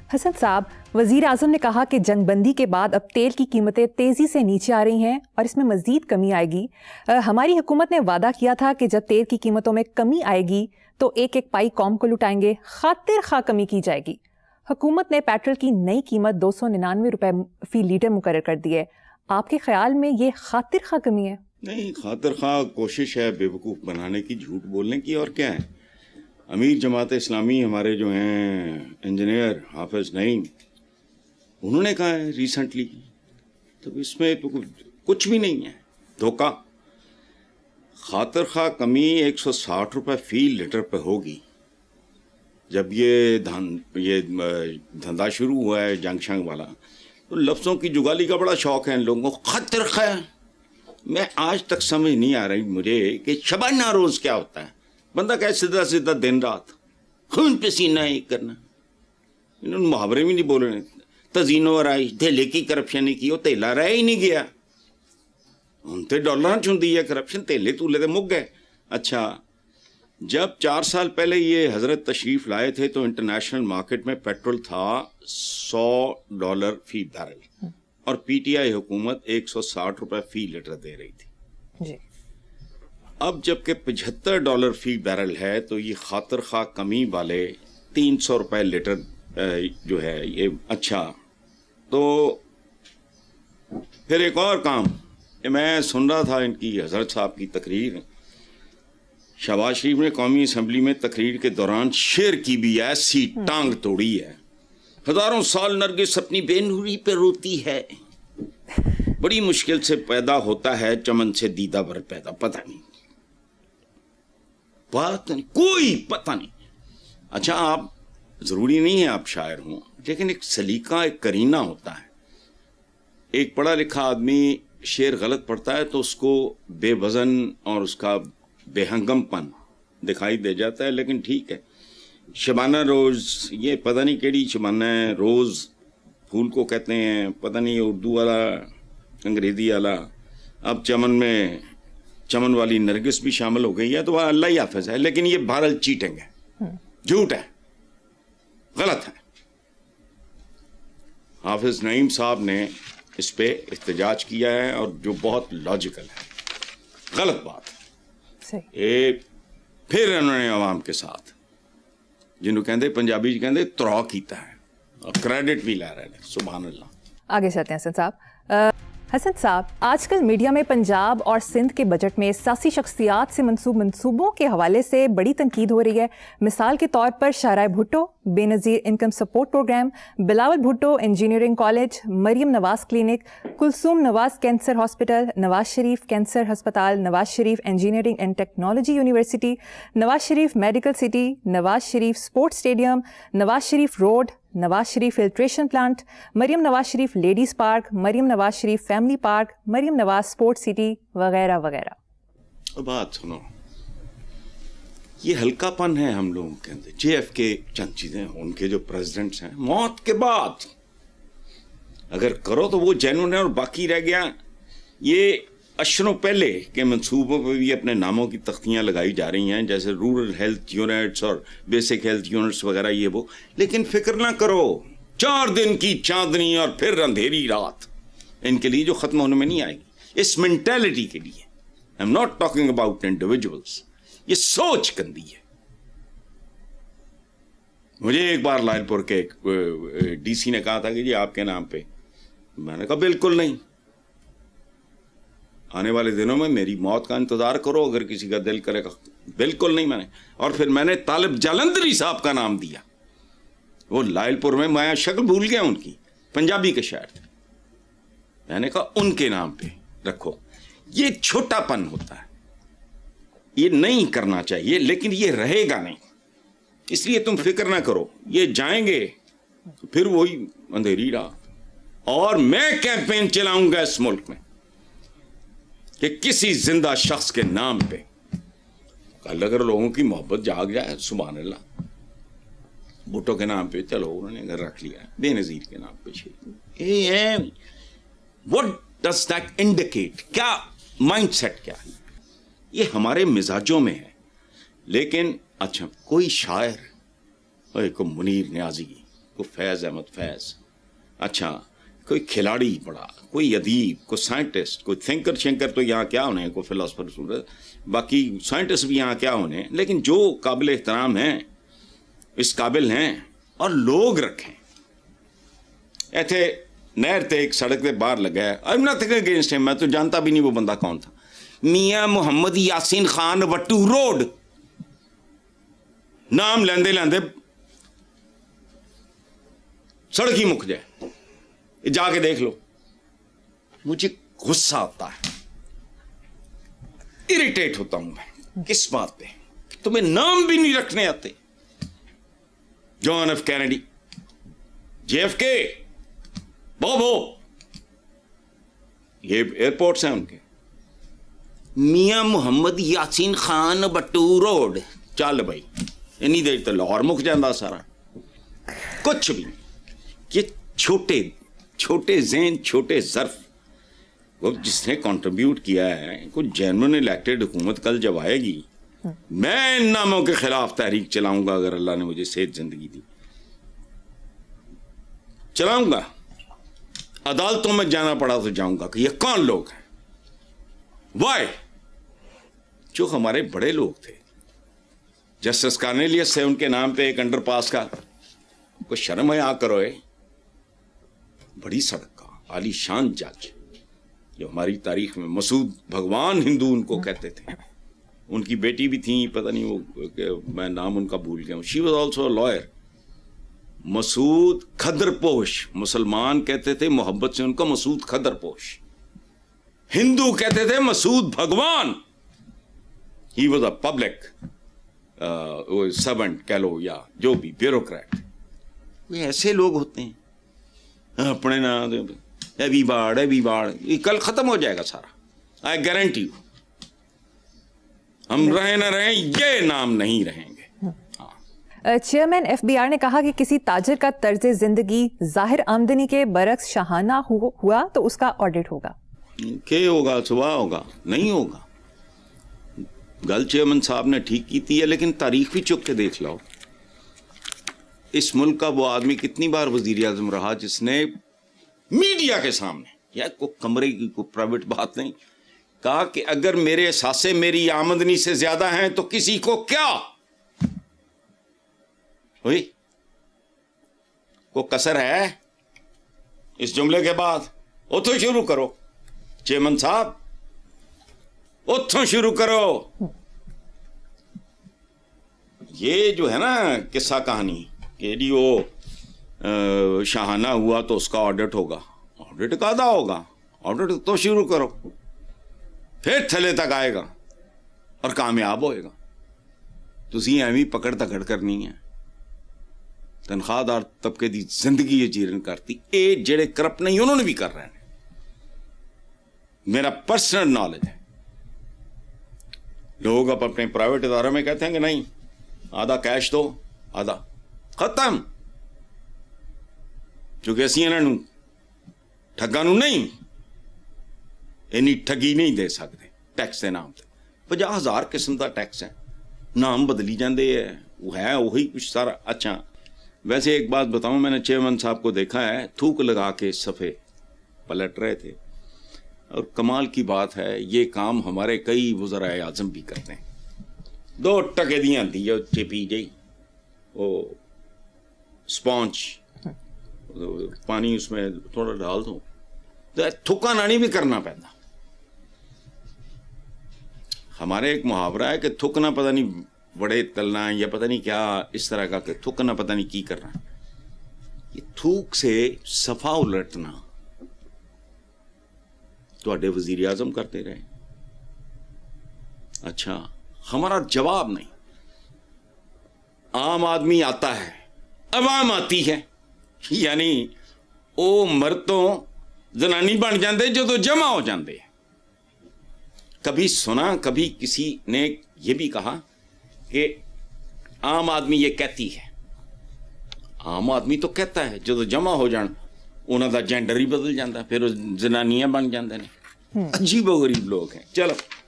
حسن صاحب، وزیر اعظم نے کہا کہ جنگ بندی کے بعد اب تیل کی قیمتیں تیزی سے نیچے آ رہی ہیں اور اس میں مزید کمی آئے گی. ہماری حکومت نے وعدہ کیا تھا کہ جب تیل کی قیمتوں میں کمی آئے گی تو ایک ایک پائی قوم کو لٹائیں گے، خاطر خواہ کمی کی جائے گی. حکومت نے پیٹرول کی نئی قیمت 299 روپے فی لیٹر مقرر کر دی ہے. آپ کے خیال میں یہ خاطر خواہ کمی ہے؟ نہیں، خاطر خواہ کوشش ہے بیوقوف بنانے کی، جھوٹ بولنے کی. اور کیا ہے، امیر جماعت اسلامی ہمارے جو ہیں انجینئر حافظ نعیم، انہوں نے کہا ہے ریسنٹلی، تو اس میں تو کچھ بھی نہیں ہے، دھوکہ. خاطر خواہ کمی 160 روپے فی لیٹر پہ ہوگی. جب یہ دھندا شروع ہوا ہے جنگ شنگ والا، تو لفظوں کی جگالی کا بڑا شوق ہے ان لوگوں کو. خاطر خواہ، میں آج تک سمجھ نہیں آ رہی مجھے کہ شبانہ روز کیا ہوتا ہے. بندہ کہ سیدھا سیدھا دن رات خون پسینہ ایک کرنا. انہوں نے محاورے بھی نہیں بولے. تزین و آرائش دھیلے کی کرپشن نہیں کی، وہ تیلا رہ ہی نہیں گیا. ہوں تو ڈالر چی ہے کرپشن، تیلے تولے تو مک گئے. اچھا، جب 4 سال پہلے یہ حضرت تشریف لائے تھے تو انٹرنیشنل مارکیٹ میں پیٹرول تھا $100 فی بیرل، اور پی ٹی آئی حکومت 160 روپے فی لیٹر دے رہی تھی. جی. اب جب کہ $75 فی بیرل ہے تو یہ خاطر خواہ کمی والے 300 روپے لیٹر جو ہے یہ. اچھا، تو پھر ایک اور کام، میں سن رہا تھا ان کی حضرت صاحب کی تقریر. شہباز شریف نے قومی اسمبلی میں تقریر کے دوران شعر کی بھی ایسی ٹانگ توڑی ہے. ہزاروں سال نرگس اپنی بے نوری پہ روتی ہے، بڑی مشکل سے پیدا ہوتا ہے چمن سے دیدہ بھر پیدا. پتہ نہیں، بات نہیں، کوئی پتہ نہیں. اچھا، آپ ضروری نہیں ہے آپ شاعر ہوں، لیکن ایک سلیقہ، ایک کرینہ ہوتا ہے. ایک پڑھا لکھا آدمی شعر غلط پڑھتا ہے تو اس کو بے وزن اور اس کا بے ہنگم پن دکھائی دے جاتا ہے. لیکن ٹھیک ہے، شبانہ روز، یہ پتہ نہیں کیڑی شبانہ ہے، روز پھول کو کہتے ہیں، پتہ نہیں اردو والا انگریزی والا. اب چمن میں چمن والی نرگس بھی شامل ہو گئی ہے، تو وہ اللہ ہی حافظ ہے. لیکن یہ بہرحال چیٹنگ ہے، جھوٹ ہے، غلط ہے. حافظ نعیم صاحب نے اس پہ احتجاج کیا ہے، اور جو بہت لاجیکل ہے. غلط بات ہے. پھر انہوں نے عوام کے ساتھ جنہوں کہندے پنجابی کہندے ترا کیتا ہے، اور کریڈٹ بھی لا رہے ہیں. سبحان اللہ. آگے چلتے ہیں حسن صاحب. حسن صاحب، آج کل میڈیا میں پنجاب اور سندھ کے بجٹ میں سیاسی شخصیات سے منصوبوں کے حوالے سے بڑی تنقید ہو رہی ہے. مثال کے طور پر شاہراہ Bhutto Benazir income support program, Bilawal Bhutto engineering college, Maryam Nawaz clinic, Kulsoom Nawaz cancer hospital, Nawaz Sharif cancer ہسپتال، Nawaz Sharif engineering and technology university, Nawaz Sharif medical city, Nawaz Sharif sport stadium, Nawaz Sharif road, Nawaz Sharif filtration plant, Maryam Nawaz Sharif ladies park, Maryam Nawaz Sharif family park, Maryam Nawaz sport city, وغیرہ وغیرہ. بات سنو، یہ ہلکا پن ہے ہم لوگوں کے اندر. جے ایف کے چند چیزیں، ان کے جو پریزیڈنٹس ہیں، موت کے بعد اگر کرو تو وہ جینون ہے، اور باقی رہ گیا یہ اشروں پہلے کے منصوبوں پہ بھی اپنے ناموں کی تختیاں لگائی جا رہی ہیں، جیسے رورل ہیلتھ یونٹس اور بیسک ہیلتھ یونٹس وغیرہ، یہ وہ. لیکن فکر نہ کرو، 4 دن کی چاندنی اور پھر اندھیری رات ان کے لیے جو ختم ہونے میں نہیں آئے گی. اس مینٹیلٹی کے لیے I am not talking about individuals, یہ سوچ گندی ہے. مجھے ایک بار لائل پور کے ڈی سی نے کہا تھا کہ جی آپ کے نام پہ، میں نے کہا بالکل نہیں. آنے والے دنوں میں میری موت کا انتظار کرو اگر کسی کا دل کرے گا. بالکل نہیں میں نے. اور پھر میں نے طالب جالندری صاحب کا نام دیا. وہ لائل پور میں شکل بھول گیا ان کی، پنجابی کے شاعر تھے. میں نے کہا ان کے نام پہ رکھو. یہ چھوٹا پن ہوتا ہے، یہ نہیں کرنا چاہیے، لیکن یہ رہے گا نہیں. اس لیے تم فکر نہ کرو، یہ جائیں گے پھر وہی اندھیری رات. اور میں کیمپین چلاؤں گا اس ملک میں کہ کسی زندہ شخص کے نام پہ کل اگر لوگوں کی محبت جاگ جائے، سبحان اللہ. بھٹو کے نام پہ چلو انہوں نے گھر رکھ لیا، بے نظیر کے نام پہ. What does that indicate? کیا مائنڈ سیٹ کیا ہے؟ یہ ہمارے مزاجوں میں ہے. لیکن اچھا، کوئی شاعر، کوئی منیر نیازی، کوئی فیض احمد فیض, اچھا کوئی کھلاڑی بڑا, کوئی ادیب, کوئی سائنٹسٹ, کوئی تھنکر شنکر تو یہاں کیا ہونے, کوئی فلاسفر, باقی سائنٹسٹ بھی یہاں کیا ہونے, لیکن جو قابل احترام ہیں, اس قابل ہیں اور لوگ رکھیں. ایتھے نہر تے ایک سڑک تے باہر لگا ہے, I'm nothing against him, میں تو جانتا بھی نہیں وہ بندہ کون تھا, میاں محمد یاسین خان وٹو روڈ, نام لیندے لیندے سڑک ہی مک جائے, جا کے دیکھ لو. مجھے غصہ آتا ہے, اریٹیٹ ہوتا ہوں میں کس بات پہ, تمہیں نام بھی نہیں رکھنے آتے. John F Kennedy, J F K, بابو, یہ ایئرپورٹس ہیں ان کے. میاں محمد یاسین خان بٹو روڈ, چل بھائی اینی دیر تو لاہور مک جاندہ سارا. کچھ بھی یہ چھوٹے چھوٹے ذہن, چھوٹے ظرف, وہ جس نے کنٹریبیوٹ کیا ہے, کوئی جینوئن الیکٹڈ حکومت کل جب آئے گی, میں ان ناموں کے خلاف تحریک چلاؤں گا. اگر اللہ نے مجھے صحت زندگی دی, چلاؤں گا. عدالتوں میں جانا پڑا تو جاؤں گا کہ یہ کون لوگ ہیں. وائی؟ جو ہمارے بڑے لوگ تھے, جسٹس کارنیلیس سے ان کے نام پہ ایک انڈر پاس کا, کوئی شرم ہے, آ کرو. بڑی سڑک کا عالی شان جج جو ہماری تاریخ میں, مسعود بھگوان ہندو ان کو کہتے تھے. ان کی بیٹی بھی تھیں, پتہ نہیں وہ کہ میں نام ان کا بھول گیا ہوں. She was also a lawyer. Masood Khaddar Posh, مسلمان کہتے تھے محبت سے ان کو مسعود کھدر پوش, ہندو کہتے تھے مسعود بھگوان. He was a public servant کہہ لو یا جو بھی, بیوروکریٹ. یہ ایسے لوگ ہوتے ہیں اپنے نام ایوی باڑ, یہ کل ختم ہو جائے گا سارا. آئی گارنٹی یو, ہم رہیں نہ رہیں, یہ نام نہیں رہیں گے. چیئرمین ایف بی آر نے کہا کہ کسی تاجر کا طرز زندگی ظاہر آمدنی کے برعکس شاہانہ ہوا تو اس کا آڈٹ ہوگا. کیا ہوگا؟ صبح ہوگا, نہیں ہوگا. گل چیئرمین صاحب نے ٹھیک کی تھی ہے, لیکن تاریخ بھی چک کے دیکھ لو. اس ملک کا وہ آدمی کتنی بار وزیر اعظم رہا جس نے میڈیا کے سامنے, یا کوئی کمرے کی کوئی پرائیویٹ بات نہیں, کہا کہ اگر میرے احساسے میری آمدنی سے زیادہ ہیں تو کسی کو کیا ہوئی. کوئی کسر ہے اس جملے کے بعد؟ اتھوں شروع کرو چیئرمین صاحب, اتھوں شروع کرو. یہ جو ہے نا قصہ کہانی کہ جی وہ شاہانہ ہوا تو اس کا آڈٹ ہوگا, آڈٹ کا آدھا ہوگا, آڈٹ تو شروع کرو, پھر تھلے تک آئے گا اور کامیاب ہوئے گا. تسی ایویں پکڑ تکڑ کرنی ہے. تنخواہ دار طبقے دی زندگی یہ جیرن کرتی, اے جڑے کرپٹ نہیں انہوں نے بھی کر رہے ہیں. میرا پرسنل نالج ہے. لوگ اب اپنے پرائیویٹ اداروں میں کہتے ہیں کہ نہیں, آدھا کیش دو, آدھا ختم. چونکہ اسی انہوں ٹھگاں نوں نہیں اینی ٹھگی نہیں دے سکتے ٹیکس کے نام سے. 50,000 قسم کا ٹیکس ہے, نام بدلی جاندے ہے, وہ ہے وہی کچھ سارا. اچھا ویسے ایک بات بتاؤں, میں نے چیئرمین صاحب کو دیکھا ہے تھوک لگا کے صفحے پلٹ رہے تھے, اور کمال کی بات ہے یہ کام ہمارے کئی وزرائے اعظم بھی کرتے ہیں. 2 ٹکے دی آتی ہے چپی جی, وہ اسپونج پانی اس میں تھوڑا ڈال دو, تھکا نانی بھی کرنا پہنا. ہمارے ایک محاورہ ہے کہ تھکنا پتہ نہیں بڑے تلنا یا پتہ نہیں کیا اس طرح کا, کہ تھکنا پتہ نہیں کی کرنا. یہ تھوک سے صفا الٹنا تو اڈے وزیر اعظم کرتے رہے. اچھا ہمارا جواب نہیں. عام آدمی آتا ہے, عوام آتی ہے, یعنی وہ مردوں زنانی بن جاندے جو تو جمع ہو جاندے. کبھی سنا, کبھی کسی نے یہ بھی کہا کہ عام آدمی یہ کہتی ہے. عام آدمی تو کہتا ہے, جو تو جمع ہو جان انہوں دا جینڈر ہی بدل جاتا, پھر زنانیاں بن جاندے نے. عجیب و غریب لوگ ہیں. چلو